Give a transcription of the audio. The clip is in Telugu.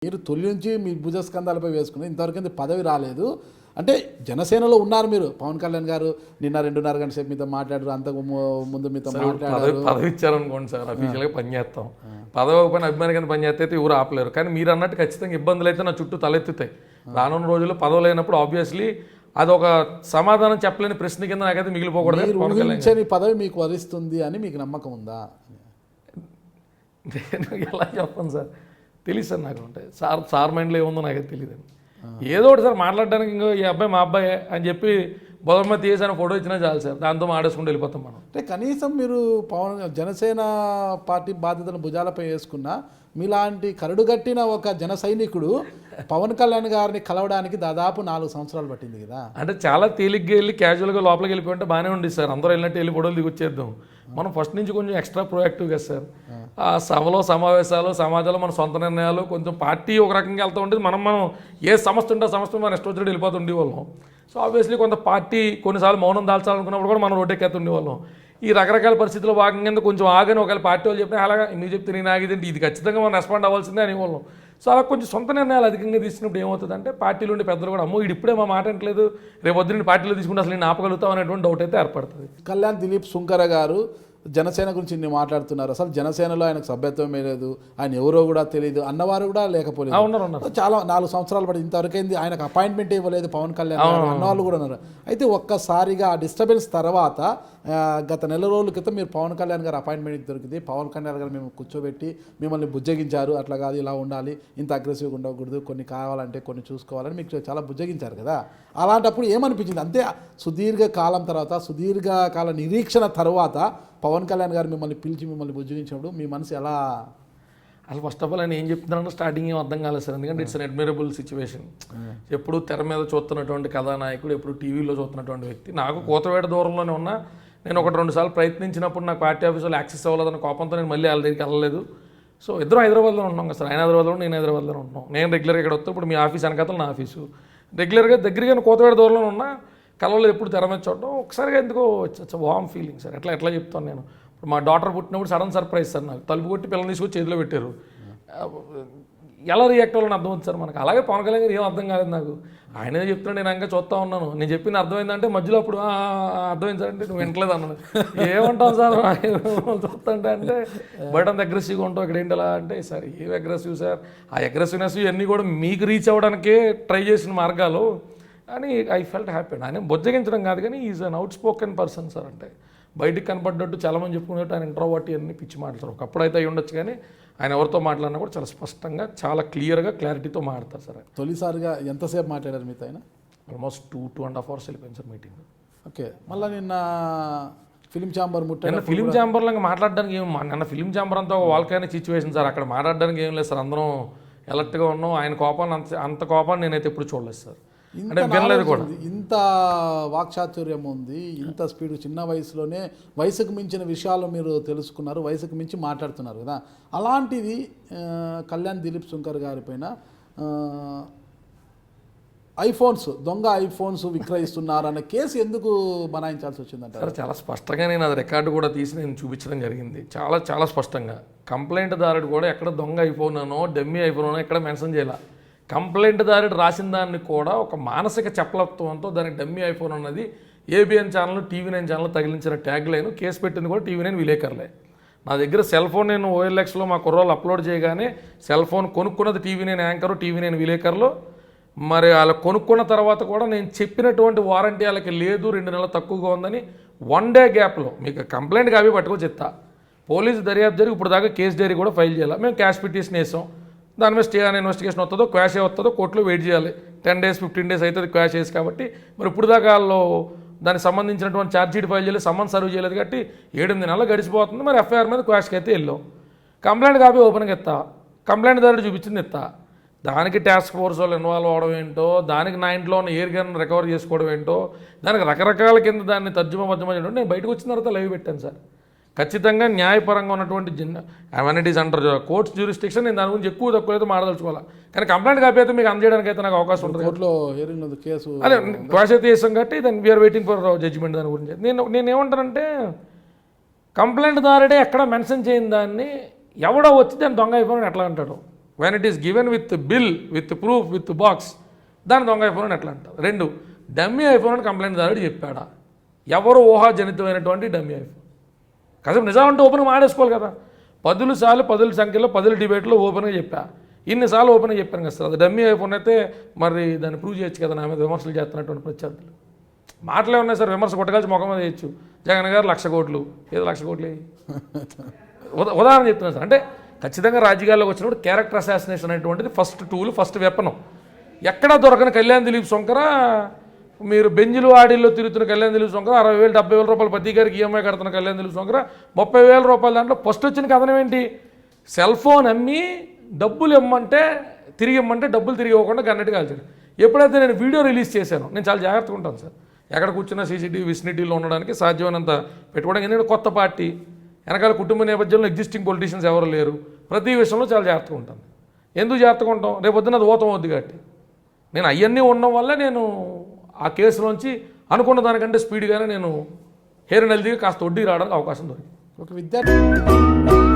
మీరు తొలి నుంచి మీ భుజస్కంధాలపై వేసుకుని ఇంతవరకు పదవి రాలేదు. అంటే జనసేనలో ఉన్నారు మీరు. పవన్ కళ్యాణ్ గారు నిన్న 2.5 గంటల సేపు మీతో మాట్లాడారు, అంతకు ముందు మీతో మాట్లాడారు. పదవి ఇచ్చారనుకోండి సార్, అఫీషియల్గా పనిచేస్తాం. పదవి పైన అభిమానిగా పనిచేస్తే అయితే ఎవరు ఆపలేరు. కానీ మీరు అన్నట్టు ఖచ్చితంగా ఇబ్బందులు అయితే నా చుట్టూ తలెత్తుతాయి. రానున్న రోజుల్లో పదవులు అయినప్పుడు ఆబ్వియస్లీ అదొక సమాధానం చెప్పలేని ప్రశ్న కింద నాకైతే మిగిలిపోకూడదు. పదవి మీకు వరిస్తుంది అని మీకు నమ్మకం ఉందా? నేను ఎలా చెప్పను సార్, తెలియదు సార్. నాకు ఉంటాయి సార్ మైండ్లో ఏముందో నాకైతే తెలియదండి. ఏదో ఒకటి సార్ మాట్లాడడానికి, ఇంకో ఈ అబ్బాయి మా అబ్బాయి అని చెప్పి బొదర్మతి తీసాను ఫోటో ఇచ్చినా చాలు సార్, దాంతో మాడేసుకుంటూ వెళ్ళిపోతాం మనం. అంటే కనీసం మీరు జనసేన పార్టీ బాధ్యతను భుజాలపై వేసుకున్నా మీలాంటి కరడుగట్టిన ఒక జన సైనికుడు పవన్ కళ్యాణ్ గారిని కలవడానికి దాదాపు 4 సంవత్సరాలు పట్టింది కదా. అంటే చాలా తేలిగ్గా వెళ్ళి క్యాజువల్గా లోపలికి వెళ్ళిపోయింటే బాగానే ఉండేది సార్. అందరూ వెళ్ళినట్టు వెళ్ళి ఫోటోలు దిగి వచ్చేద్దాం. మనం ఫస్ట్ నుంచి కొంచెం ఎక్స్ట్రా ప్రొయాక్టివ్గా సార్. ఆ సభలో సమావేశాలు సమాజంలో మన సొంత నిర్ణయాలు కొంచెం పార్టీ ఒక రకంగా వెళ్తూ ఉండేది. మనం ఏ సంస్థ ఉంటే ఆ సంస్థ మన ఇష్టం వచ్చినట్టు వెళ్ళిపోతుండే వాళ్ళం. సో ఆబ్వియస్లీ కొంత పార్టీ కొన్నిసార్లు మౌనం దాల్చాలనుకున్నప్పుడు కూడా మనం రోడ్డెక్కేస్తుండే వాళ్ళం. ఈ రకరకాల పరిస్థితుల్లో భాగంగా కొంచెం ఆగని ఒకవేళ పార్టీ వాళ్ళు చెప్పినా అలాగా మీరు చెప్తే నేను ఆగిదంటే ఇది ఖచ్చితంగా మనం రెస్పాండ్ అవ్వాల్సిందే అనేవాళ్ళం. సో అలా కొంచెం సొంత నిర్ణయాలు అధికంగా తీసుకున్నప్పుడు ఏమవుతుందంటే పార్టీలో ఉండే పెద్దలు కూడా అమ్మో ఇది ఇప్పుడే మా మాట అంటలేదు, రేపు వద్దు పార్టీలో తీసుకుంటే అసలు నేను ఆపగలుగుతాం అనేటువంటి డౌట్ అయితే ఏర్పడుతుంది. కళ్యాణ్ దిలీప్ సుంకర గారు జనసేన గురించి ఇన్ని మాట్లాడుతున్నారు. అసలు జనసేనలో ఆయనకు సభ్యత్వమే లేదు, ఆయన ఎవరో కూడా తెలియదు అన్నవారు కూడా లేకపోలేదు. చాలా 4 సంవత్సరాలు పడి ఇంతవరకైంది ఆయనకు అపాయింట్మెంట్ ఇవ్వలేదు పవన్ కళ్యాణ్ అన్నవాళ్ళు కూడా ఉన్నారు. అయితే ఒక్కసారిగా ఆ డిస్టర్బెన్స్ తర్వాత గత నెల రోజుల క్రితం మీరు పవన్ కళ్యాణ్ గారు అపాయింట్మెంట్ దొరికింది. పవన్ కళ్యాణ్ గారు మేము కూర్చోబెట్టి మిమ్మల్ని బుజ్జగించారు. అట్లా కాదు, ఇలా ఉండాలి, ఇంత అగ్రెసివ్గా ఉండకూడదు, కొన్ని కావాలంటే కొన్ని చూసుకోవాలని మీకు చాలా బుజ్జగించారు కదా. అలాంటప్పుడు ఏమనిపించింది? అంతే సుదీర్ఘ కాలం తర్వాత, సుదీర్ఘకాల నిరీక్షణ తర్వాత పవన్ కళ్యాణ్ గారు మిమ్మల్ని పిలిచి మిమ్మల్ని బుజ్జగించినప్పుడు మీ మనసు ఎలా? అసలు ఫస్ట్ ఆఫ్ ఆల్ ఆయన ఏం చెప్తున్నారో స్టార్టింగ్ ఏం అర్థం కాలేదు సార్. ఎందుకంటే ఇట్స్ అన్ అడ్మైరబుల్ సిచ్యువేషన్. ఎప్పుడు తెర మీద చూస్తున్నటువంటి కథానాయకుడు, ఎప్పుడు టీవీలో చూస్తున్నటువంటి వ్యక్తి. నాకు కోతవేట దూరంలోనే ఉన్నా, నేను 1-2 సార్లు ప్రయత్నించినప్పుడు నాకు పార్టీ ఆఫీసులో యాక్సెస్ అవ్వలేదన్న కోపంతో నేను మళ్ళీ వాళ్ళ దగ్గరికి వెళ్ళలేదు. సో ఇద్దరం హైదరాబాద్లో ఉన్నాం కదా సార్. ఆయన హైదరాబాద్లో నేను హైదరాబాద్లో ఉంటున్నాం. నేను రెగ్యులర్గా ఇక్కడ వస్తే ఇప్పుడు మీ ఆఫీస్ వెనకాల నా ఆఫీసు రెగ్యులర్గా దగ్గరగా కోతవేట దూరంలో ఉన్నా, కలవలేదు ఎప్పుడు తెర మీద చూడటం. ఒకసారిగా ఎందుకో ఇట్స్ వామ్ ఫీలింగ్ సార్. ఎట్లా చెప్తాను నేను. ఇప్పుడు మా డాటర్ పుట్టినప్పుడు సడన్ సర్ప్రైజ్ సార్. నాకు తలుపు కొట్టి పిల్లల్ని తీసుకొచ్చి చేతిలో పెట్టారు. ఎలా రియాక్ట్ అవ్వాలని అర్థమవుతుంది సార్ మనకు. అలాగే పవన్ కళ్యాణ్ గారు ఏం అర్థం కాలేదు నాకు. ఆయనే చెప్తున్నాడు, నేను ఇంకా చూస్తూ ఉన్నాను. నేను చెప్పింది అర్థమైందంటే మధ్యలో అప్పుడు అర్థమైంది సార్ అంటే నువ్వు వింటలేదు అన్నాను. ఏమంటావు సార్ చూస్తుంటే అంటే బయట అంత అగ్రెసివ్గా ఉంటావు, ఇక్కడ ఏంటి అలా అంటే సార్ ఏం అగ్రెసివ్ సార్, ఆ అగ్రెసివ్నెస్ ఇవన్నీ కూడా మీకు రీచ్ అవ్వడానికే ట్రై చేసిన మార్గాలు అని ఐ ఫెల్ట్ హ్యాపీ. ఆయన బొజ్జగించడం కాదు కానీ is an out spoken person sir. అంటే బయటికి కనపడ్డట్టు చాలామంది చెప్పుకున్నట్టు ఆయన ఇంట్రోవర్ట్ అన్ని పిచ్చి మాట్లాడతారు. ఒకప్పుడు అయితే అయి ఉండొచ్చు కానీ ఆయన ఎవరితో మాట్లాడినా కూడా చాలా స్పష్టంగా, చాలా క్లియర్గా, క్లారిటీతో మాట్లాడతారు సార్. తొలిసారిగా ఎంతసేపు మాట్లాడారు మీతో ఆయన? ఆల్మోస్ట్ 2.5 hours వెళ్ళిపోయింది సార్ మీటింగ్. ఓకే. మళ్ళీ నిన్న ఫిలిం ఛాంబర్ నిన్న ఫిలిం ఛాంబర్లో మాట్లాడడానికి నిన్న ఫిలిం ఛాంబర్ అంతా ఒక వాల్కైనిక్ సిచ్యువేషన్ సార్. అక్కడ మాట్లాడడానికి ఏం లేదు సార్. అందరం ఎలర్ట్గా ఉన్నాం. ఆయన కోపాన్ని అంత కోపాన్ని నేనైతే ఎప్పుడు చూడలేదు సార్. అంటే వినలేదు కూడా. ఇంత వాక్చాతుర్యం ఉంది, ఇంత స్పీడ్, చిన్న వయసులోనే వయసుకు మించిన విషయాలు మీరు తెలుసుకున్నారు, వయసుకు మించి మాట్లాడుతున్నారు కదా. అలాంటిది కళ్యాణ్ దిలీప్ సుంకర్ గారి పైన దొంగ ఐఫోన్స్ విక్రయిస్తున్నారన్న కేసు ఎందుకు బనాయించాల్సి వచ్చిందంటారు? చాలా స్పష్టంగా నేను అది రికార్డు కూడా తీసి నేను చూపించడం జరిగింది. చాలా స్పష్టంగా కంప్లైంట్ దారుడు కూడా ఎక్కడ దొంగ ఐఫోన్ అనో డమ్మీ ఐఫోన్ అనో ఎక్కడ మెన్షన్ చేయాల. కంప్లైంట్ దారుడు రాసిన దాన్ని కూడా ఒక మానసిక చపలత్వంతో దానికి డమ్మీ ఐఫోన్ అన్నది ఏబిఎన్ ఛానల్, TV9 ఛానల్ తగిలించిన ట్యాగ్ లైన్. కేసు పెట్టింది కూడా TV9 విలేకరులే. నా దగ్గర సెల్ ఫోన్ నేను OLXలో మా కుర్రోళ్ళు అప్లోడ్ చేయగానే cell phone కొనుక్కున్నది TV9 anchor, TV9 విలేకరులు. మరి వాళ్ళు కొనుక్కున్న తర్వాత కూడా నేను చెప్పినటువంటి వారంటీ వాళ్ళకి లేదు, 2 నెలలు తక్కువగా ఉందని 1 day గ్యాప్లో మీకు కంప్లైంట్ కాపీ పట్టుకొని చెప్తా. పోలీసు దర్యాప్తు జరిగి ఇప్పుడు దాకా కేసు డైరీ కూడా ఫైల్ చేయాలి. మేము క్యాష్ పిటిషన్ వేసాం. దాని మీద స్టే అనే ఇన్వెస్టిగేషన్ వస్తుందో క్వాష్ వస్తుందో కోర్టులో వెయిట్ చేయాలి. 10 days 15 days అవుతుంది క్వాష్ వేసి. కాబట్టి మరి ఇప్పుడు దాకా వాళ్ళు దానికి సంబంధించినటువంటి ఛార్జ్ షీట్ ఫైల్ చేయలేదు, సమ్మన్ సర్వ్ చేయలేదు. కాబట్టి 7-8 నెలలు గడిచిపోతుంది. మరి FIR మీద క్వాష్కి అయితే వెళ్ళాం. కంప్లైంట్ కాపీ ఓపెన్గా ఎత్తా, కంప్లైంట్ దారుడు చూపించింది ఎత్తా. దానికి టాస్క్ ఫోర్స్ వాళ్ళు ఇన్వాల్వ్ అవ్వడం ఏంటో, దానికి నా ఇంట్లో ఉన్న ఎయిర్ గన్ రికవర్ చేసుకోవడం ఏంటో, దానికి రకరకాల కింద దాన్ని తర్జుమా చేయడం. నేను బయటకు వచ్చిన తర్వాత లైవ్ పెట్టాను సార్. ఖచ్చితంగా న్యాయపరంగా ఉన్నటువంటి అమెనిటీస్ అంటారు కోర్ట్స్ జ్యూరిస్డిక్షన్, నేను దాని గురించి ఎక్కువ తక్కువ అయితే మాట్లాడదలుచుకోవాలి. కానీ కంప్లైంట్ కాపీ అయితే మీకు అందజేయడానికి అయితే నాకు అవకాశం ఉంటుంది. కోర్టులో కేసు అదే క్వాష్ అయితే చేస్తాం కాబట్టి దాన్ని వీఆర్ వెయిటింగ్ ఫర్ జడ్జిమెంట్. దాని గురించి నేనేమంటానంటే కంప్లైంట్ దారుడే ఎక్కడ మెన్షన్ చేయని దాన్ని ఎవడో వచ్చి దాన్ని దొంగ అయిపోయిన ఎట్లా అంటాడు. When it is given with bill with proof with box దాని దొంగ ఐఫోన్ అని ఎట్లా అంటారు? 2, డమ్మీ ఐఫోన్ అని కంప్లైంట్దారుడు చెప్పాడా? ఎవరు ఊహాజనితమైనటువంటి డమ్మీ ఐఫోన్? కాసేపు నిజాలంటే ఓపెన్గా మాడేసుకోవాలి కదా. 10 సార్లు 10 సంఖ్యలో 10 డిబేట్లో ఓపెన్గా చెప్పా, ఇన్నిసార్లు ఓపెన్గా చెప్పాను కదా సార్. అది డమ్మీ ఐఫోన్ అయితే మరి దాన్ని ప్రూవ్ చేయొచ్చు కదా. నా మీద విమర్శలు చేస్తున్నటువంటి ప్రత్యర్థులు మాటలే ఉన్నాయి సార్. విమర్శ కొట్టగలిసి ముఖం మీద చేయొచ్చు. జగన్ గారు 1,00,000 కోట్లు, ఏదో 1,00,000 కోట్లు ఉదాహరణ చెప్తున్నాను సార్. అంటే ఖచ్చితంగా రాజకీయాల్లోకి వచ్చినప్పుడు క్యారెక్టర్ అసాసినేషన్ అనేటువంటిది ఫస్ట్ టూల్, ఫస్ట్ వెపనం. ఎక్కడా దొరకని కళ్యాణ్ దిలీప్ శంకర, మీరు బెంజులు ఆడిల్లో తిరుగుతున్న కళ్యాణ్ దిలీప్ శంకర, 60,000 70,000 రూపాయలు ప్రతి గారికి ఈఎంఐ కడుతున్న కళ్యాణ్ దిలీప్ శంకర, 30,000 రూపాయల దాంట్లో ఫస్ట్ వచ్చిన కథనం ఏంటి? సెల్ ఫోన్ అమ్మి డబ్బులు ఇమ్మంటే తిరిగి ఇమ్మంటే డబ్బులు తిరిగి ఇవ్వకుండా గన్నట్టు కాల్చారు. ఎప్పుడైతే నేను వీడియో రిలీజ్ చేశానో, నేను చాలా జాగ్రత్తగా ఉంటాను సార్. ఎక్కడ కూర్చున్నా సీసీటీవీ విసినిటీలో ఉండడానికి సాధ్యమైనంత పెట్టుకోవడానికి. ఎందుకంటే కొత్త పార్టీ వెనకాల కుటుంబ నేపథ్యంలో ఎగ్జిస్టింగ్ పొలిటీషియన్స్ ఎవరు లేరు. ప్రతి విషయంలో చాలా జాగ్రత్తగా ఉంటాను. ఎందుకు జాగ్రత్తగా ఉంటాం? రేపు పొద్దున్న అది ఓతం అవుద్ది కాబట్టి. నేను అవన్నీ ఉండడం వల్ల నేను ఆ కేసులోంచి అనుకున్న దానికంటే స్పీడ్గానే నేను హెయిర్ నెల్దిగా కాస్త వడ్డీ రావడానికి అవకాశం దొరికింది. ఒక విద్యార్థి